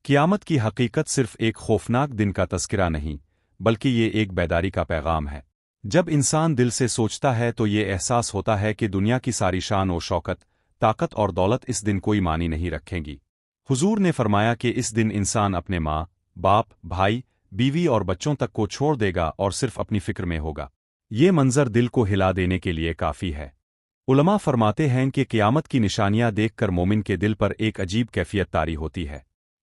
قیامت کی حقیقت صرف ایک خوفناک دن کا تذکرہ نہیں، بلکہ یہ ایک بیداری کا پیغام ہے۔ جب انسان دل سے سوچتا ہے تو یہ احساس ہوتا ہے کہ دنیا کی ساری شان و شوکت، طاقت اور دولت اس دن کوئی معنی نہیں رکھیں گی۔ حضور نے فرمایا کہ اس دن انسان اپنے ماں، باپ، بھائی، بیوی اور بچوں تک کو چھوڑ دے گا اور صرف اپنی فکر میں ہوگا۔ یہ منظر دل کو ہلا دینے کے لیے کافی ہے۔ علماء فرماتے ہیں کہ قیامت کی نشانیاں دیکھ کر مومن کے دل پر ایک عجیب کیفیت طاری ہوتی ہے۔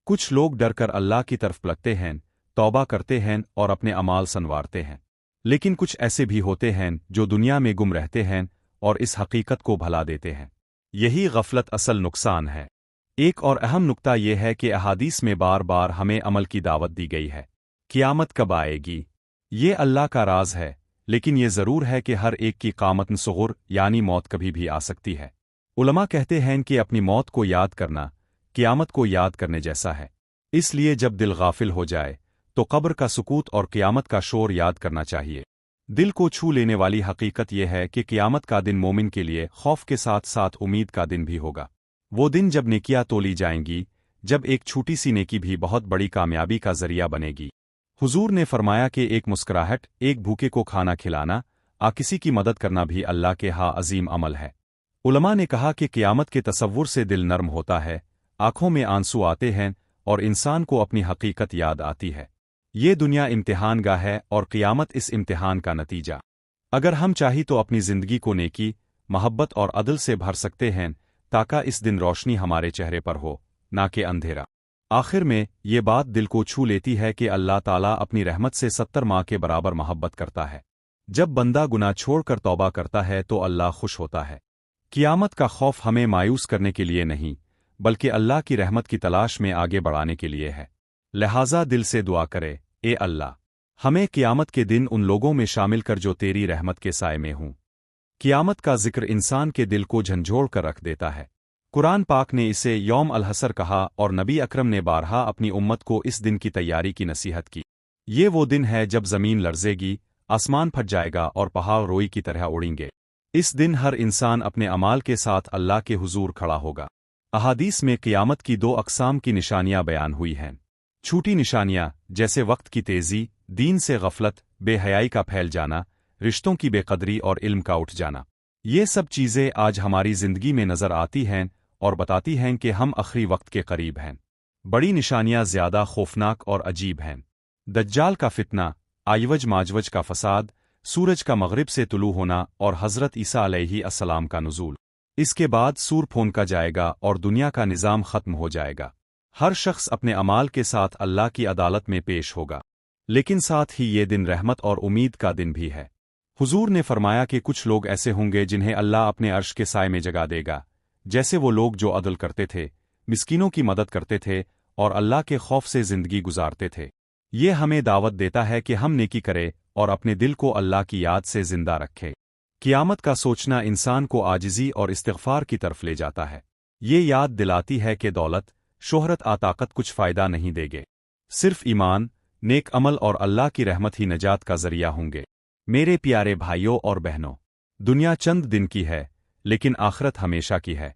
کچھ لوگ ڈر کر اللہ کی طرف پلٹتے ہیں، توبہ کرتے ہیں اور اپنے اعمال سنوارتے ہیں، لیکن کچھ ایسے بھی ہوتے ہیں جو دنیا میں گم رہتے ہیں اور اس حقیقت کو بھلا دیتے ہیں۔ یہی غفلت اصل نقصان ہے۔ ایک اور اہم نکتہ یہ ہے کہ احادیث میں بار بار ہمیں عمل کی دعوت دی گئی ہے۔ قیامت کب آئے گی؟ یہ اللہ کا راز ہے، لیکن یہ ضرور ہے کہ ہر ایک کی قامت صغر یعنی موت کبھی بھی آ سکتی ہے۔ علماء کہتے ہیں کہ اپنی موت کو یاد کرنا قیامت کو یاد کرنے جیسا ہے۔ اس لیے جب دل غافل ہو جائے تو قبر کا سکوت اور قیامت کا شور یاد کرنا چاہیے۔ دل کو چھو لینے والی حقیقت یہ ہے کہ قیامت کا دن مومن کے لیے خوف کے ساتھ ساتھ امید کا دن بھی ہوگا۔ وہ دن جب نیکیاں تولی جائیں گی، جب ایک چھوٹی سی نیکی بھی بہت بڑی کامیابی کا ذریعہ بنے گی۔ حضور نے فرمایا کہ ایک مسکراہٹ، ایک بھوکے کو کھانا کھلانا، کسی کی مدد کرنا بھی اللہ کے ہاں عظیم عمل ہے۔ علماء نے کہا کہ قیامت کے تصور سے دل نرم ہوتا ہے، آنکھوں میں آنسو آتے ہیں اور انسان کو اپنی حقیقت یاد آتی ہے۔ یہ دنیا امتحان گاہ ہے اور قیامت اس امتحان کا نتیجہ۔ اگر ہم چاہی تو اپنی زندگی کو نیکی، محبت اور عدل سے بھر سکتے ہیں تاکہ اس دن روشنی ہمارے چہرے پر ہو، نہ کہ اندھیرا۔ آخر میں یہ بات دل کو چھو لیتی ہے کہ اللہ تعالیٰ اپنی رحمت سے 70 ماہ کے برابر محبت کرتا ہے۔ جب بندہ گناہ چھوڑ کر توبہ کرتا ہے تو اللہ خوش ہوتا ہے۔ قیامت کا خوف ہمیں مایوس کرنے کے لیے نہیں، بلکہ اللہ کی رحمت کی تلاش میں آگے بڑھانے کے لیے ہے۔ لہٰذا دل سے دعا کرے، اے اللہ، ہمیں قیامت کے دن ان لوگوں میں شامل کر جو تیری رحمت کے سائے میں ہوں۔ قیامت کا ذکر انسان کے دل کو جھنجھوڑ کر رکھ دیتا ہے۔ قرآن پاک نے اسے یوم الحسر کہا اور نبی اکرم نے بارہا اپنی امت کو اس دن کی تیاری کی نصیحت کی۔ یہ وہ دن ہے جب زمین لرزے گی، آسمان پھٹ جائے گا اور پہاڑ روئی کی طرح اڑیں گے۔ اس دن ہر انسان اپنے اعمال کے ساتھ اللہ کے حضور کھڑا ہوگا۔ احادیث میں قیامت کی 2 اقسام کی نشانیاں بیان ہوئی ہیں۔ چھوٹی نشانیاں جیسے وقت کی تیزی، دین سے غفلت، بے حیائی کا پھیل جانا، رشتوں کی بے قدری اور علم کا اٹھ جانا۔ یہ سب چیزیں آج ہماری زندگی میں نظر آتی ہیں اور بتاتی ہیں کہ ہم آخری وقت کے قریب ہیں۔ بڑی نشانیاں زیادہ خوفناک اور عجیب ہیں۔ دجال کا فتنہ، آیوج ماجوج کا فساد، سورج کا مغرب سے طلوع ہونا اور حضرت عیسیٰ علیہ السلام کا نزول۔ اس کے بعد سور پھونکا جائے گا اور دنیا کا نظام ختم ہو جائے گا۔ ہر شخص اپنے اعمال کے ساتھ اللہ کی عدالت میں پیش ہوگا، لیکن ساتھ ہی یہ دن رحمت اور امید کا دن بھی ہے۔ حضور نے فرمایا کہ کچھ لوگ ایسے ہوں گے جنہیں اللہ اپنے عرش کے سائے میں جگا دے گا، جیسے وہ لوگ جو عدل کرتے تھے، مسکینوں کی مدد کرتے تھے اور اللہ کے خوف سے زندگی گزارتے تھے۔ یہ ہمیں دعوت دیتا ہے کہ ہم نیکی کریں اور اپنے دل کو اللہ کی یاد سے زندہ رکھیں۔ قیامت کا سوچنا انسان کو عاجزی اور استغفار کی طرف لے جاتا ہے۔ یہ یاد دلاتی ہے کہ دولت، شہرت طاقت کچھ فائدہ نہیں دے گے، صرف ایمان، نیک عمل اور اللہ کی رحمت ہی نجات کا ذریعہ ہوں گے۔ میرے پیارے بھائیوں اور بہنوں، دنیا چند دن کی ہے، لیکن آخرت ہمیشہ کی ہے۔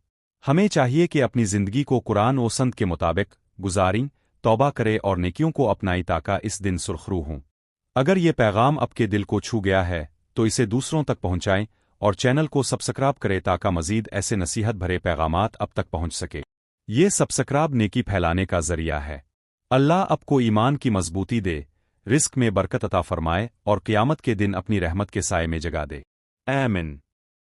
ہمیں چاہیے کہ اپنی زندگی کو قرآن و سنت کے مطابق گزاریں، توبہ کرے اور نیکیوں کو اپنائی تاکہ اس دن سرخرو ہوں۔ اگر یہ پیغام آپ کے دل کو چھو گیا ہے تو اسے دوسروں تک پہنچائیں اور چینل کو سبسکرائب کریں تاکہ مزید ایسے نصیحت بھرے پیغامات اب تک پہنچ سکے۔ یہ سبسکرائب نیکی پھیلانے کا ذریعہ ہے۔ اللہ آپ کو ایمان کی مضبوطی دے، رزق میں برکت عطا فرمائے اور قیامت کے دن اپنی رحمت کے سائے میں جگا دے۔ آمین۔